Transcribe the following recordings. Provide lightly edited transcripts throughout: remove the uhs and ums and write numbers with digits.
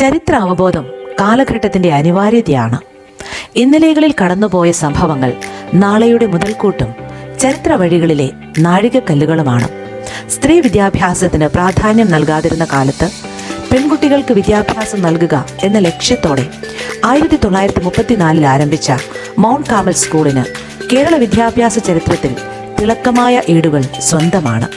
ചരിത്ര അവബോധം കാലഘട്ടത്തിന്റെ അനിവാര്യതയാണ്. ഇന്നലെകളിൽ കടന്നുപോയ സംഭവങ്ങൾ നാളെയുടെ മുതൽക്കൂട്ടും ചരിത്ര വഴികളിലെ നാഴികക്കല്ലുകളുമാണ്. സ്ത്രീ വിദ്യാഭ്യാസത്തിന് പ്രാധാന്യം നൽകാതിരുന്ന കാലത്ത് പെൺകുട്ടികൾക്ക് വിദ്യാഭ്യാസം നൽകുക എന്ന ലക്ഷ്യത്തോടെ 1934 ആരംഭിച്ച മൗണ്ട് കാർമൽ സ്കൂളിന് കേരള വിദ്യാഭ്യാസ ചരിത്രത്തിൽ തിളക്കമായ ഏടുകൾ സ്വന്തമാണ്.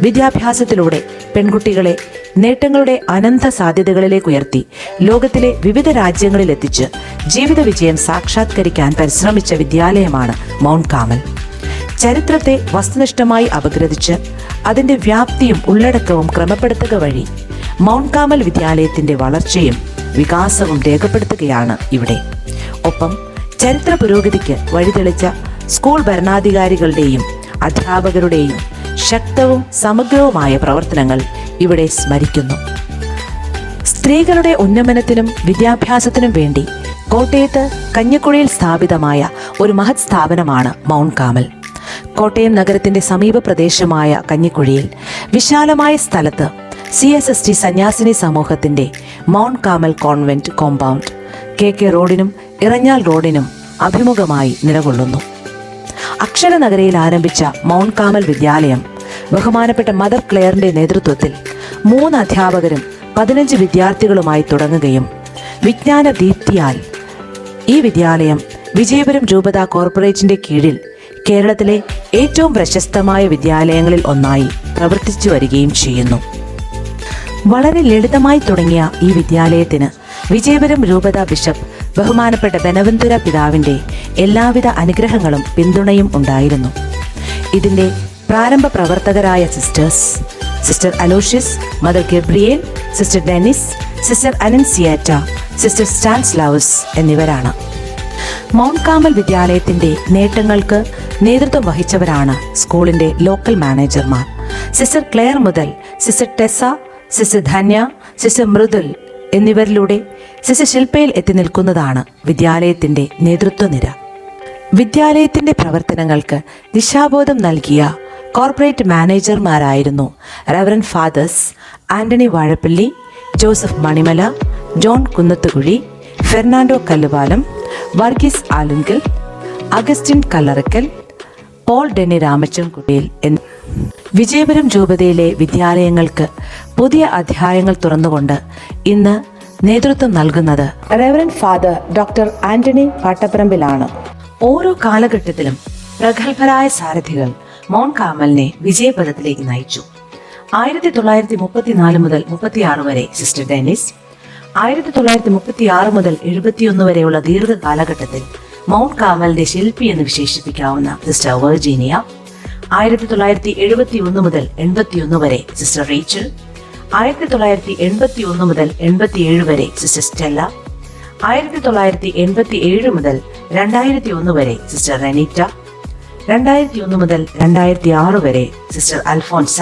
വിദ്യാഭ്യാസത്തിലൂടെ പെൺകുട്ടികളെ നേട്ടങ്ങളുടെ അനന്ത സാധ്യതകളിലേക്ക് ഉയർത്തി ലോകത്തിലെ വിവിധ രാജ്യങ്ങളിലെത്തിച്ച് ജീവിത വിജയം സാക്ഷാത്കരിക്കാൻ പരിശ്രമിച്ച വിദ്യാലയമാണ് മൗണ്ട് കാർമൽ. ചരിത്രത്തെ വസ്തുനിഷ്ഠമായി അപഗ്രഥിച്ച് അതിൻ്റെ വ്യാപ്തിയും ഉള്ളടക്കവും ക്രമപ്പെടുത്തുക വഴി മൗണ്ട് കാർമൽ വിദ്യാലയത്തിൻ്റെ വളർച്ചയും വികാസവും രേഖപ്പെടുത്തുകയാണ് ഇവിടെ. ഒപ്പം ചരിത്ര പുരോഗതിക്ക് വഴിതെളിച്ച സ്കൂൾ ഭരണാധികാരികളുടെയും അധ്യാപകരുടെയും ശക്തവും സമഗ്രവുമായ പ്രവർത്തനങ്ങൾ ഇവിടെ സ്മരിക്കുന്നു. സ്ത്രീകളുടെ ഉന്നമനത്തിനും വിദ്യാഭ്യാസത്തിനും വേണ്ടി കോട്ടയത്ത് കഞ്ഞിക്കുഴിയിൽ സ്ഥാപിതമായ ഒരു മഹത് സ്ഥാപനമാണ് മൗണ്ട് കാർമൽ. കോട്ടയം നഗരത്തിന്റെ സമീപ പ്രദേശമായ കഞ്ഞിക്കുഴിയിൽ വിശാലമായ സ്ഥലത്ത് CSST സന്യാസിനി സമൂഹത്തിന്റെ Mount Carmel convent compound KK റോഡിനും ഇറഞ്ഞാൽ റോഡിനും അഭിമുഖമായി നിലകൊള്ളുന്നു. അക്ഷരനഗരയിൽ ആരംഭിച്ച മൗണ്ട് കാർമൽ വിദ്യാലയം ബഹുമാനപ്പെട്ട മദർ ക്ലെയറിന്റെ നേതൃത്വത്തിൽ 3 അധ്യാപകരും 15 വിദ്യാർത്ഥികളുമായി തുടങ്ങുകയും വിജ്ഞാന ദീപ്തിയാൽ ഈ വിദ്യാലയം വിജയപുരം രൂപതാ കോർപ്പറേറ്റിന്റെ കീഴിൽ കേരളത്തിലെ ഏറ്റവും പ്രശസ്തമായ വിദ്യാലയങ്ങളിൽ ഒന്നായി പ്രവർത്തിച്ചു വരികയും ചെയ്യുന്നു. വളരെ ലളിതമായി തുടങ്ങിയ ഈ വിദ്യാലയത്തിന് വിജയപുരം രൂപതാ ബിഷപ്പ് ബഹുമാനപ്പെട്ട ബെനവന്തുര പിതാവിന്റെ എല്ലാവിധ അനുഗ്രഹങ്ങളും പിന്തുണയും ഉണ്ടായിരുന്നു. ഇതിന്റെ പ്രാരംഭ പ്രവർത്തകരായ sister Aloysius, mother Gabriel, sister Denis, sister Annunziata, sister Stanislaus എന്നിവരാണ്. മൗണ്ട് കാർമൽ വിദ്യാലയത്തിന്റെ നേട്ടങ്ങൾക്ക് നേതൃത്വം വഹിച്ചവരാണ് സ്കൂളിന്റെ ലോക്കൽ മാനേജർമാർ. സിസ്റ്റർ ക്ലെയർ മുതൽ sister Tessa, sister Dhanya, sister Mridul എന്നിവരിലൂടെ സിസ്റ്റർ ശില്പയിൽ എത്തി നിൽക്കുന്നതാണ് വിദ്യാലയത്തിന്റെ നേതൃത്വനിര. വിദ്യാലയത്തിന്റെ പ്രവർത്തനങ്ങൾക്ക് ദിശാബോധം നൽകിയ കോർപ്പറേറ്റ് മാനേജർമാരായിരുന്നു reverend fathers Antony Vazhappally, Joseph Manimala, John Kunnathukuzhy, Fernando Kallupalam, Varghese Alunkal, Augustine Kallarackal, Paul Denny Ramachankudiyil Vijayapuram രൂപതയിലെ വിദ്യാലയങ്ങൾക്ക് പുതിയ അധ്യായങ്ങൾ തുറന്നുകൊണ്ട് ഇന്ന് നേതൃത്വം നൽകുന്നത് റെവറൻ ഫാദർ ഡോക്ടർ ആന്റണി പാട്ടപ്പറമ്പിലാണ്. ഓരോ കാലഘട്ടത്തിലും പ്രഗത്ഭരായ സാരഥികൾ മൗണ്ട് കാർമലിനെ വിജയപഥത്തിലേക്ക് നയിച്ചു. 1934 മുതൽ 36 വരെ സിസ്റ്റർ ഡെനിസ്, 1936 മുതൽ 71 വരെയുള്ള ദീർഘകാലഘട്ടത്തിൽ മൗണ്ട് കാർമലിന്റെ ശില്പി എന്ന് വിശേഷിപ്പിക്കാവുന്ന സിസ്റ്റർ വെർജീനിയ, 1971 മുതൽ 81 വരെ സിസ്റ്റർ റേച്ചൽ, 1981 മുതൽ 87 വരെ സിസ്റ്റർ സ്റ്റെല്ല, 1987 മുതൽ 2001 വരെ സിസ്റ്റർ റെനീറ്റ, 2001 മുതൽ 2006 വരെ സിസ്റ്റർ അൽഫോൻസ,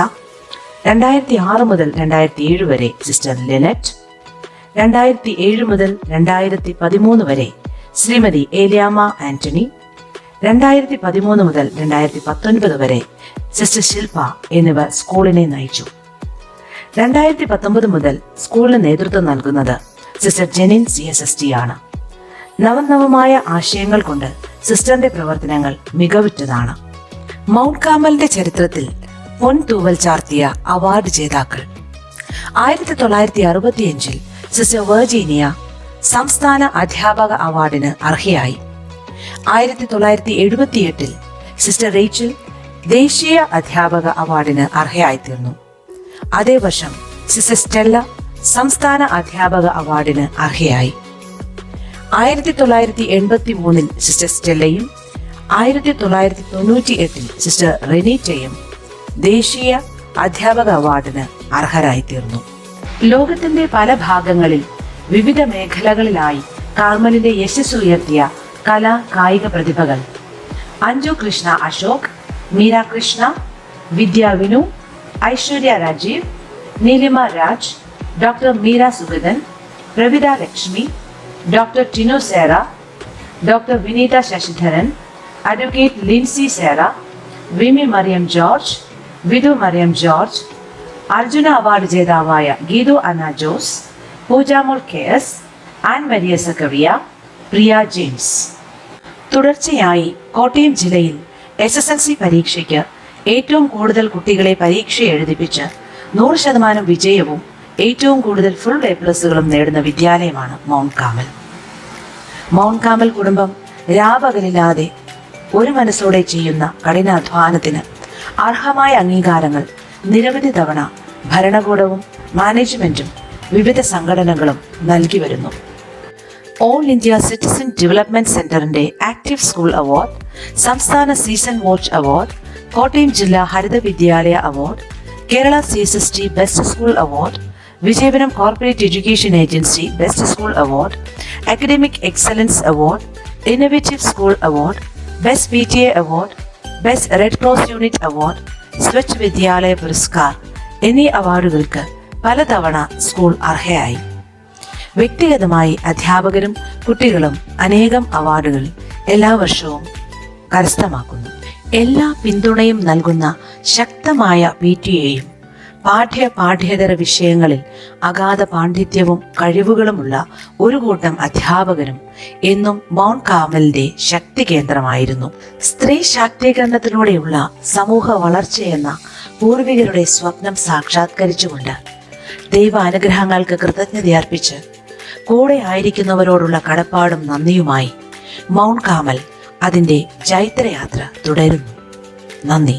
2006 മുതൽ 2007 വരെ സിസ്റ്റർ ലിനറ്റ്, 2007 മുതൽ 2013 വരെ ശ്രീമതി ഏലിയാമ്മ ആന്റണി, 2013 മുതൽ 2019 വരെ സിസ്റ്റർ ശില്പ എന്നിവർ സ്കൂളിനെ നയിച്ചു. 2019 മുതൽ സ്കൂളിന് നേതൃത്വം നൽകുന്നത് സിസ്റ്റർ ജെനിൻ CSST ആണ്. നവനവമായ ആശയങ്ങൾ കൊണ്ട് സിസ്റ്ററിന്റെ പ്രവർത്തനങ്ങൾ മികവുറ്റതാണ്. മൗണ്ട് കാർമലിന്റെ ചരിത്രത്തിൽ പൊൻതൂവൽ ചാർത്തിയ അവാർഡ് ജേതാക്കൾ: 1965 സിസ്റ്റർ വെർജീനിയ സംസ്ഥാന അധ്യാപക അവാർഡിന് അർഹയായി. 1978 സിസ്റ്റർ റേച്ചൽ ദേശീയ അധ്യാപക അവാർഡിന് അർഹയായിത്തീർന്നു. അതേ വർഷം സിസ്റ്റർ സ്റ്റെല്ല സംസ്ഥാന അധ്യാപക അവാർഡിന് അർഹയായി. 1983 സിസ്റ്റർ സ്റ്റെല്ലയും 1998 സിസ്റ്റർ റെനീറ്റയും ദേശീയ അധ്യാപക അവാർഡിന് അർഹരായിത്തീർന്നു. ലോകത്തിന്റെ പല ഭാഗങ്ങളിൽ വിവിധ മേഖലകളിലായി കാർമലിന്റെ യശസ് ഉയർത്തിയ കലാ കായിക പ്രതിഭകൾ: Anju Krishna Ashok, Meera Krishna, Vidya Vinu, Aishwarya Rajeev, Neelima Raj, doctor Meera Sugathan, Pravitha Lakshmi, doctor Tinu Sera, doctor Vineetha Sasidharan, advocate Lincy Sera, Vimi Mariam George, Vidhu Mariam George, Arjuna award ജേതാവായ Geethu Anna Jose, Poojamol KS, Ann Maria Zacharia, Priya James. തുടർച്ചയായി കോട്ടയം ജില്ലയിൽ SSLC പരീക്ഷയ്ക്ക് ഏറ്റവും കൂടുതൽ കുട്ടികളെ പരീക്ഷ എഴുതിപ്പിച്ച് 100% വിജയവും ഏറ്റവും കൂടുതൽ ഫുൾ A+കളും നേടുന്ന വിദ്യാലയമാണ് മൗണ്ട് കാർമൽ. മൗണ്ട് കാർമൽ കുടുംബം രാപകലില്ലാതെ ഒരു മനസ്സോടെ ചെയ്യുന്ന കഠിനാധ്വാനത്തിന് അർഹമായ അംഗീകാരങ്ങൾ നിരവധി തവണ ഭരണകൂടവും മാനേജ്മെന്റും വിവിധ സംഘടനകളും നൽകി വരുന്നു. ഓൾ ഇന്ത്യ സിറ്റിസൺ ഡെവലപ്മെന്റ് സെന്ററിന്റെ ആക്റ്റീവ് സ്കൂൾ അവാർഡ്, സംസ്ഥാന സീസൺ വാച്ച് അവാർഡ്, കോട്ടയം ജില്ലാ ഹരിത വിദ്യാലയ award, Kerala CSST best school award, Vijayapuram corporate education agency best school award, academic excellence award, innovative school award, best PTA award, best red cross unit award, Swachh വിദ്യാലയ പുരസ്കാർ എന്നീ അവാർഡുകൾക്ക് പലതവണ school അർഹയായി. വ്യക്തിഗതമായി അധ്യാപകരും കുട്ടികളും അനേകം അവാർഡുകൾ എല്ലാ വർഷവും കരസ്ഥമാക്കുന്നു. എല്ലാ പിന്തുണയും നൽകുന്ന ശക്തമായ PTAയും പാഠ്യേതര വിഷയങ്ങളിൽ അഗാധ പാണ്ഡിത്യവും കഴിവുകളുമുള്ള ഒരു കൂട്ടം അധ്യാപകരും എന്നും മൗണ്ട് കാർമലിന്റെ ശക്തി കേന്ദ്രമായിരുന്നു. സ്ത്രീ ശാക്തീകരണത്തിലൂടെയുള്ള സമൂഹ വളർച്ചയെന്ന പൂർവികരുടെ സ്വപ്നം സാക്ഷാത്കരിച്ചുകൊണ്ട് ദൈവാനുഗ്രഹങ്ങൾക്ക് കൃതജ്ഞതയർപ്പിച്ച് കൂടെ ആയിരിക്കുന്നവരോടുള്ള കടപ്പാടും നന്ദിയുമായി മൗണ്ട് കാർമൽ അതിൻ്റെ ചൈത്രയാത്ര തുടരുന്നു. നന്ദി.